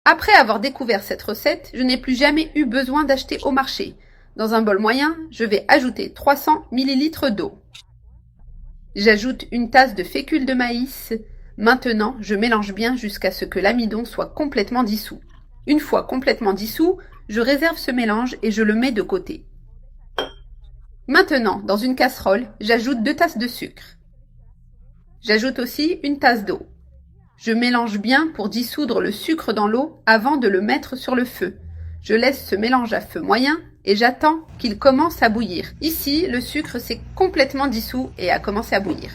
Après avoir découvert cette recette, je n'ai plus jamais eu besoin d'acheter au marché. Dans un bol moyen, je vais ajouter 300 ml d'eau. J'ajoute une tasse de fécule de maïs. Maintenant, je mélange bien jusqu'à ce que l'amidon soit complètement dissous. Une fois complètement dissous, je réserve ce mélange et je le mets de côté. Maintenant, dans une casserole, j'ajoute 2 tasses de sucre. J'ajoute aussi une tasse d'eau. Je mélange bien pour dissoudre le sucre dans l'eau avant de le mettre sur le feu. Je laisse ce mélange à feu moyen et j'attends qu'il commence à bouillir. Ici, le sucre s'est complètement dissous et a commencé à bouillir.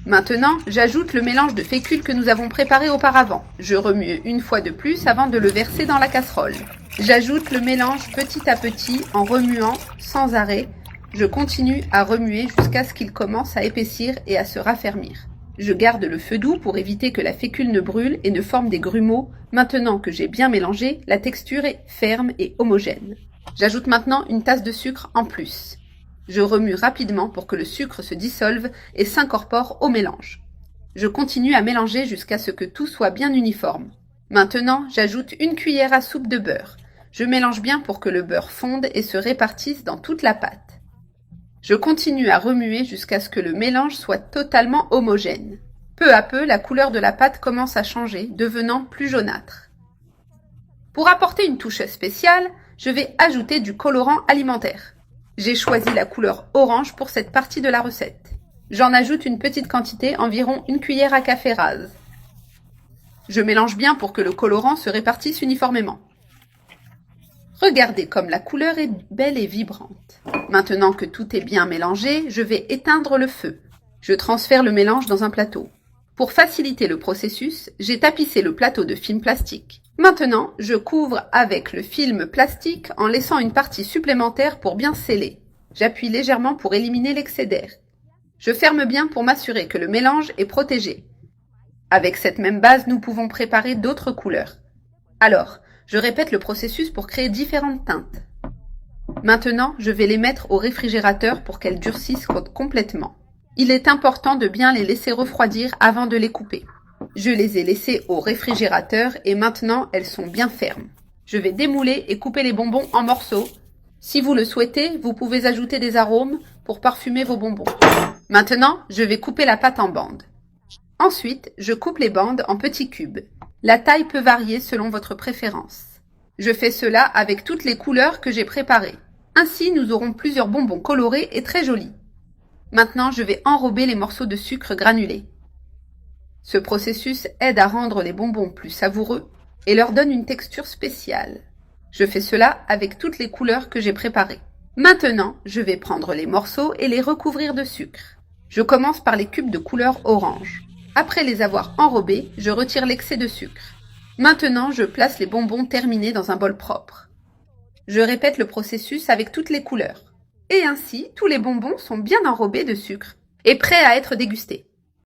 Maintenant, j'ajoute le mélange de fécule que nous avons préparé auparavant. Je remue une fois de plus avant de le verser dans la casserole. J'ajoute le mélange petit à petit en remuant sans arrêt. Je continue à remuer jusqu'à ce qu'il commence à épaissir et à se raffermir. Je garde le feu doux pour éviter que la fécule ne brûle et ne forme des grumeaux. Maintenant que j'ai bien mélangé, la texture est ferme et homogène. J'ajoute maintenant une tasse de sucre en plus. Je remue rapidement pour que le sucre se dissolve et s'incorpore au mélange. Je continue à mélanger jusqu'à ce que tout soit bien uniforme. Maintenant, j'ajoute une cuillère à soupe de beurre. Je mélange bien pour que le beurre fonde et se répartisse dans toute la pâte. Je continue à remuer jusqu'à ce que le mélange soit totalement homogène. Peu à peu, la couleur de la pâte commence à changer, devenant plus jaunâtre. Pour apporter une touche spéciale, je vais ajouter du colorant alimentaire. J'ai choisi la couleur orange pour cette partie de la recette. J'en ajoute une petite quantité, environ une cuillère à café rase. Je mélange bien pour que le colorant se répartisse uniformément. Regardez comme la couleur est belle et vibrante. Maintenant que tout est bien mélangé, je vais éteindre le feu. Je transfère le mélange dans un plateau. Pour faciliter le processus, j'ai tapissé le plateau de film plastique. Maintenant, je couvre avec le film plastique en laissant une partie supplémentaire pour bien sceller. J'appuie légèrement pour éliminer l'excès d'air. Je ferme bien pour m'assurer que le mélange est protégé. Avec cette même base, nous pouvons préparer d'autres couleurs. Alors, je répète le processus pour créer différentes teintes. Maintenant, je vais les mettre au réfrigérateur pour qu'elles durcissent complètement. Il est important de bien les laisser refroidir avant de les couper. Je les ai laissées au réfrigérateur et maintenant elles sont bien fermes. Je vais démouler et couper les bonbons en morceaux. Si vous le souhaitez, vous pouvez ajouter des arômes pour parfumer vos bonbons. Maintenant, je vais couper la pâte en bandes. Ensuite, je coupe les bandes en petits cubes. La taille peut varier selon votre préférence. Je fais cela avec toutes les couleurs que j'ai préparées. Ainsi, nous aurons plusieurs bonbons colorés et très jolis. Maintenant, je vais enrober les morceaux de sucre granulé. Ce processus aide à rendre les bonbons plus savoureux et leur donne une texture spéciale. Je fais cela avec toutes les couleurs que j'ai préparées. Maintenant, je vais prendre les morceaux et les recouvrir de sucre. Je commence par les cubes de couleur orange. Après les avoir enrobés, je retire l'excès de sucre. Maintenant, je place les bonbons terminés dans un bol propre. Je répète le processus avec toutes les couleurs. Et ainsi, tous les bonbons sont bien enrobés de sucre et prêts à être dégustés.